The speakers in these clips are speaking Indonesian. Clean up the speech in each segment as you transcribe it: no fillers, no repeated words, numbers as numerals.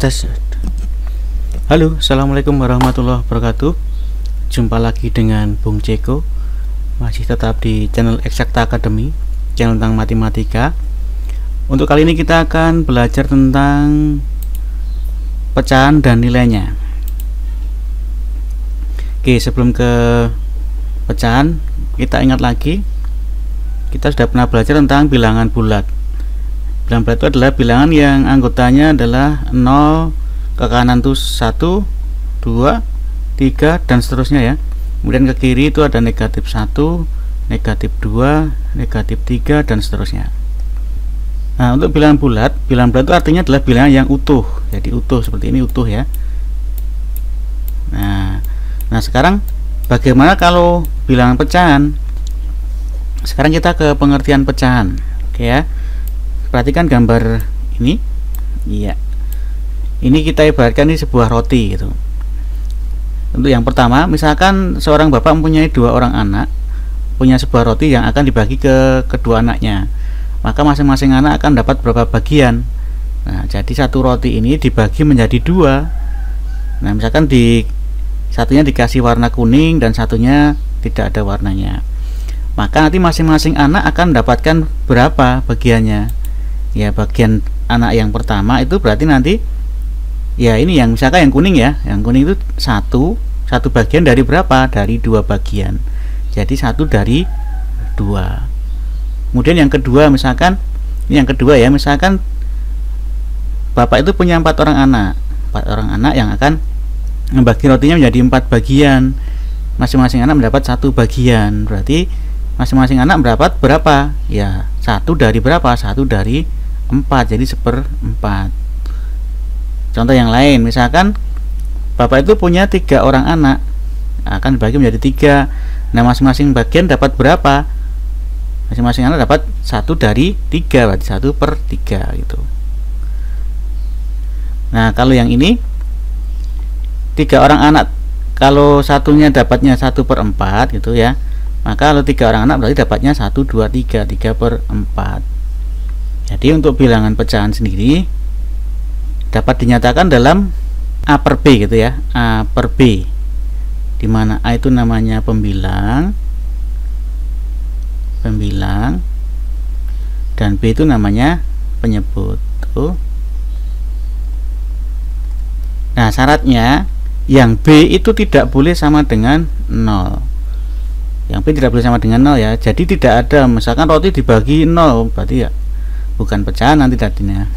Tes. Halo, assalamualaikum warahmatullahi wabarakatuh. Jumpa lagi dengan Bung Ceko. Masih tetap di channel Eksakta Academy, channel tentang matematika. Untuk kali ini kita akan belajar tentang pecahan dan nilainya. Oke, sebelum ke pecahan, kita ingat lagi, kita sudah pernah belajar tentang bilangan bulat. Bilangan bulat itu adalah bilangan yang anggotanya adalah 0, ke kanan itu 1, 2, 3 dan seterusnya ya. Kemudian ke kiri itu ada negatif 1, negatif 2, negatif 3 dan seterusnya. Nah, untuk bilangan bulat itu artinya adalah bilangan yang utuh. Jadi utuh seperti ini, utuh ya. Nah sekarang bagaimana kalau bilangan pecahan? Sekarang kita ke pengertian pecahan. Oke ya. Perhatikan gambar ini. Iya. Ini kita ibaratkan ini sebuah roti gitu. Untuk yang pertama, misalkan seorang bapak mempunyai 2 orang anak, punya sebuah roti yang akan dibagi ke kedua anaknya. Maka masing-masing anak akan dapat berapa bagian. Nah, jadi satu roti ini dibagi menjadi 2. Nah, misalkan satunya dikasih warna kuning dan satunya tidak ada warnanya. Maka nanti masing-masing anak akan mendapatkan berapa bagiannya. Ya, bagian anak yang pertama itu berarti nanti ya ini yang misalkan yang kuning ya, yang kuning itu satu bagian dari berapa? Dari 2 bagian. Jadi 1 dari 2. Kemudian yang kedua, misalkan ini yang kedua ya, misalkan bapak itu punya 4 orang anak, 4 orang anak yang akan membagi rotinya menjadi 4 bagian. Masing-masing anak mendapat 1 bagian. Berarti masing-masing anak mendapat berapa? Ya, 1 dari berapa? 1 dari 4, jadi 1/4. Contoh yang lain, misalkan bapak itu punya 3 orang anak, akan dibagi menjadi 3. Nah, masing-masing bagian dapat berapa? Masing-masing anak dapat 1 dari 3, berarti 1/3 gitu. Nah, kalau yang ini 3 orang anak, kalau satunya dapatnya 1/4 gitu ya, maka kalau 3 orang anak berarti dapatnya 1, 2, 3, 3/4. Jadi untuk bilangan pecahan sendiri dapat dinyatakan dalam A per B gitu ya, A per B, dimana A itu namanya pembilang dan B itu namanya penyebut. Nah, syaratnya yang B itu tidak boleh sama dengan 0. Yang B tidak boleh sama dengan 0 ya. Jadi tidak ada misalkan roti dibagi 0, berarti ya bukan pecahan nanti tadinya.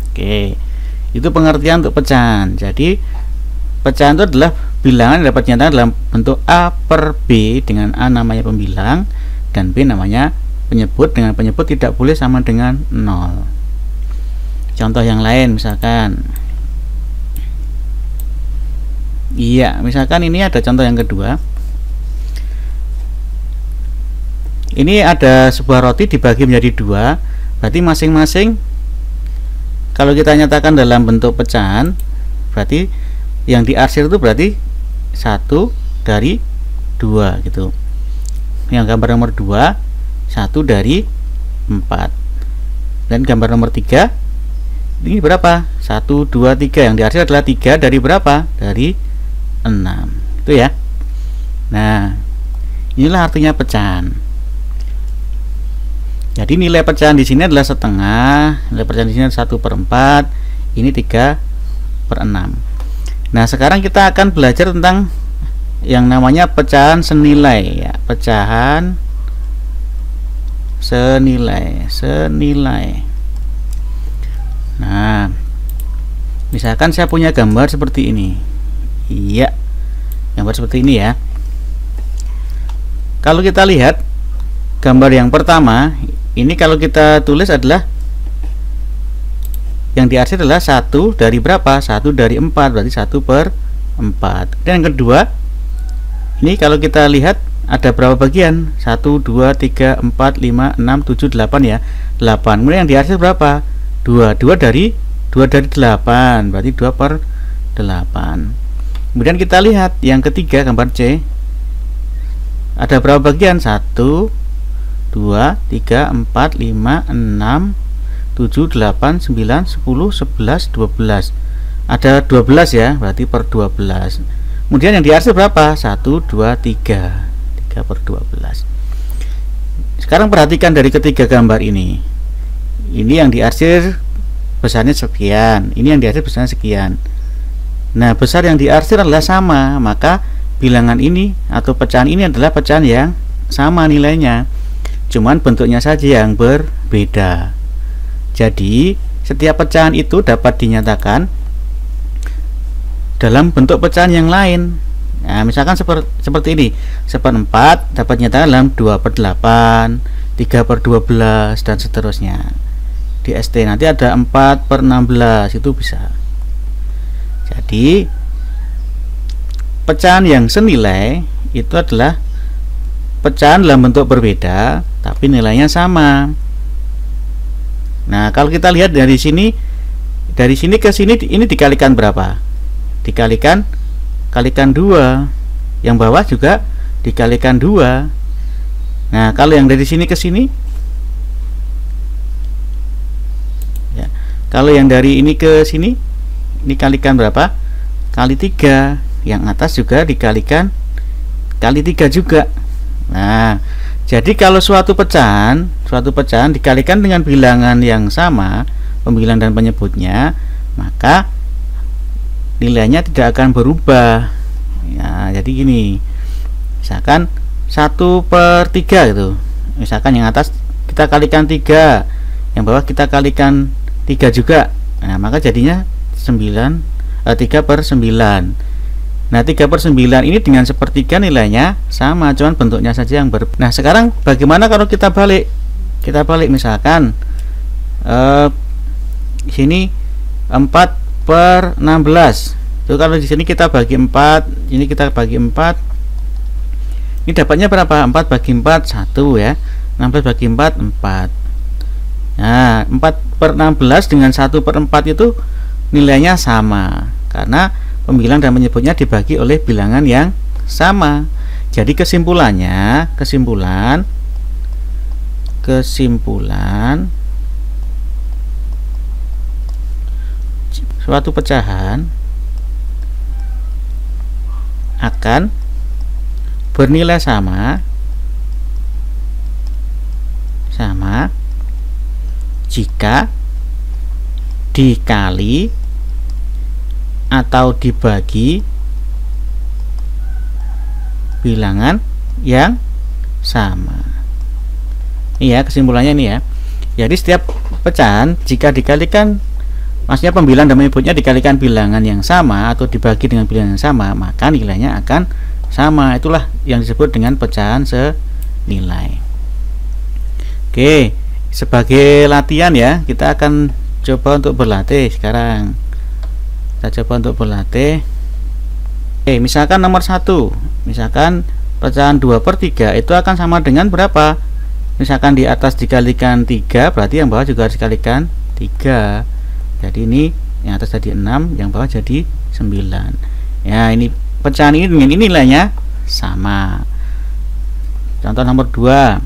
Oke, itu pengertian untuk pecahan. Jadi pecahan itu adalah bilangan yang dapat dinyatakan dalam bentuk A per B, dengan A namanya pembilang dan B namanya penyebut, dengan penyebut tidak boleh sama dengan 0. Contoh yang lain, misalkan iya, misalkan ini ada contoh yang kedua. Ini ada sebuah roti dibagi menjadi 2. Berarti masing-masing, kalau kita nyatakan dalam bentuk pecahan, berarti yang diarsir itu berarti 1 dari 2 gitu. Yang gambar nomor 2 1 dari 4. Dan gambar nomor 3 ini berapa? 1, 2, 3. Yang diarsir adalah 3 dari berapa? Dari 6. Itu ya. Nah, inilah artinya pecahan. Jadi nilai pecahan di sini adalah setengah, nilai pecahan di sini 1/4, ini 3/6. Nah, sekarang kita akan belajar tentang yang namanya pecahan senilai ya, pecahan senilai. Nah, misalkan saya punya gambar seperti ini. Iya, gambar seperti ini ya. Kalau kita lihat gambar yang pertama, ini kalau kita tulis adalah yang diarsir adalah 1 dari berapa? 1 dari 4, berarti 1/4. Dan yang kedua, ini kalau kita lihat ada berapa bagian? 1, 2, 3, 4, 5, 6, 7, 8 ya. 8. Kemudian yang diarsir berapa? 2. 2 dari 8, berarti 2/8. Kemudian kita lihat yang ketiga, gambar C. Ada berapa bagian? 1, 2, 3, 4, 5, 6, 7, 8, 9, 10, 11, 12. ada 12 ya, berarti per 12. Kemudian yang diarsir berapa? 1, 2, 3 per 12. Sekarang perhatikan dari ketiga gambar ini. Ini yang diarsir besarnya sekian, ini yang diarsir besarnya sekian. Nah, besar yang diarsir adalah sama, maka bilangan ini atau pecahan ini adalah pecahan yang sama nilainya, cuman bentuknya saja yang berbeda. Jadi setiap pecahan itu dapat dinyatakan dalam bentuk pecahan yang lain. Nah, misalkan seperti ini, 1/4 dapat dinyatakan dalam 2/8, 3/12 dan seterusnya. Di ST nanti ada 4/16, itu bisa. Jadi pecahan yang senilai itu adalah pecahan dalam bentuk berbeda tapi nilainya sama. Nah, kalau kita lihat dari sini ke sini, ini dikalikan berapa? Kalikan 2, yang bawah juga dikalikan 2. Nah, kalau yang dari sini ke sini ya, kalau yang dari ini ke sini, ini kalikan berapa? Kali 3. Yang atas juga dikalikan kali 3 juga. Nah, jadi kalau suatu pecahan dikalikan dengan bilangan yang sama, pembilang dan penyebutnya, maka nilainya tidak akan berubah ya. Jadi gini, misalkan 1/3 gitu, misalkan yang atas kita kalikan 3, yang bawah kita kalikan 3 juga. Nah, maka jadinya 3/9. Nah, 3/9 ini dengan sepertiga nilainya sama, cuman bentuknya saja yang berbeda. Nah, sekarang bagaimana kalau kita balik? Misalkan sini 4/16. Itu kalau di sini kita bagi 4, ini kita bagi 4. Ini dapatnya berapa? 4 bagi 4 1 ya. 16 bagi 4 4. Nah, 4/16 dengan 1/4 itu nilainya sama karena pembilang dan penyebutnya dibagi oleh bilangan yang sama. Jadi kesimpulan suatu pecahan akan bernilai sama jika dikali atau dibagi bilangan yang sama. Ini ya kesimpulannya ini ya. Jadi setiap pecahan jika dikalikan, maksudnya pembilang dan penyebutnya dikalikan bilangan yang sama atau dibagi dengan bilangan yang sama, maka nilainya akan sama. Itulah yang disebut dengan pecahan senilai. Oke, sebagai latihan ya, kita akan coba untuk berlatih sekarang. Kita coba untuk berlatih. Oke, misalkan nomor 1, misalkan pecahan 2/3 itu akan sama dengan berapa? Misalkan di atas dikalikan 3, berarti yang bawah juga harus dikalikan 3. Jadi ini yang atas tadi 6, yang bawah jadi 9. Ya, ini pecahan ini dengan ini nilainya sama. Contoh nomor 2.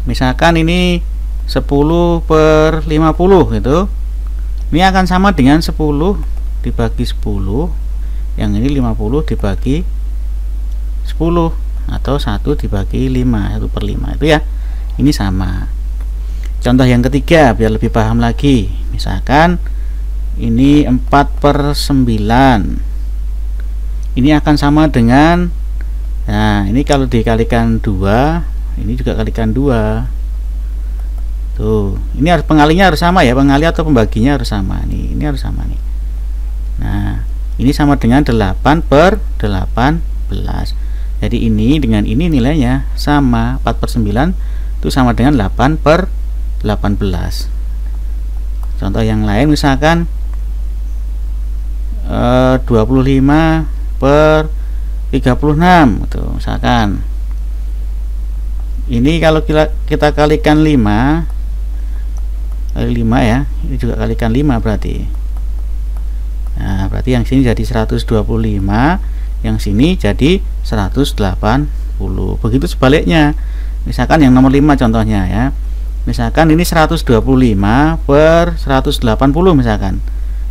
Misalkan ini 10/50 gitu. Ini akan sama dengan 10 dibagi 10. Yang ini 50 dibagi 10 atau 1 dibagi 5, 1/5 itu ya. Ini sama. Contoh yang ketiga biar lebih paham lagi, misalkan ini 4/9. Ini akan sama dengan, nah ini kalau dikalikan 2, ini juga kalikan 2. Tuh, ini harus pengalinya harus sama ya, pengali atau pembaginya harus sama nih, ini harus sama nih. Nah, ini sama dengan 8/18. Jadi ini dengan ini nilainya sama, 4/9 itu sama dengan 8/18. Contoh yang lain misalkan 25/36 gitu. Misalkan ini kalau kita kalikan 5 kali 5 ya, ini juga kalikan 5 berarti. Nah, berarti yang sini jadi 125, yang sini jadi 180. Begitu sebaliknya. Misalkan yang nomor 5 contohnya ya. Misalkan ini 125/180 misalkan.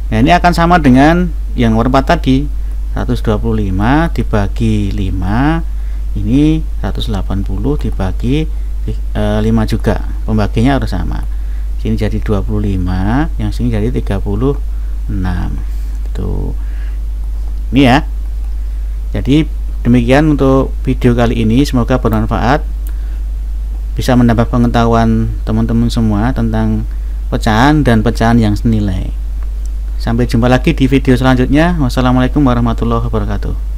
Nah, ini akan sama dengan yang nomor 4 tadi, 125 dibagi 5, ini 180 dibagi 5 juga, pembaginya harus sama. Sini jadi 25, yang sini jadi 36. Tuh. Ini ya. Jadi demikian untuk video kali ini, semoga bermanfaat, bisa menambah pengetahuan teman-teman semua tentang pecahan dan pecahan yang senilai. Sampai jumpa lagi di video selanjutnya. Wassalamualaikum warahmatullahi wabarakatuh.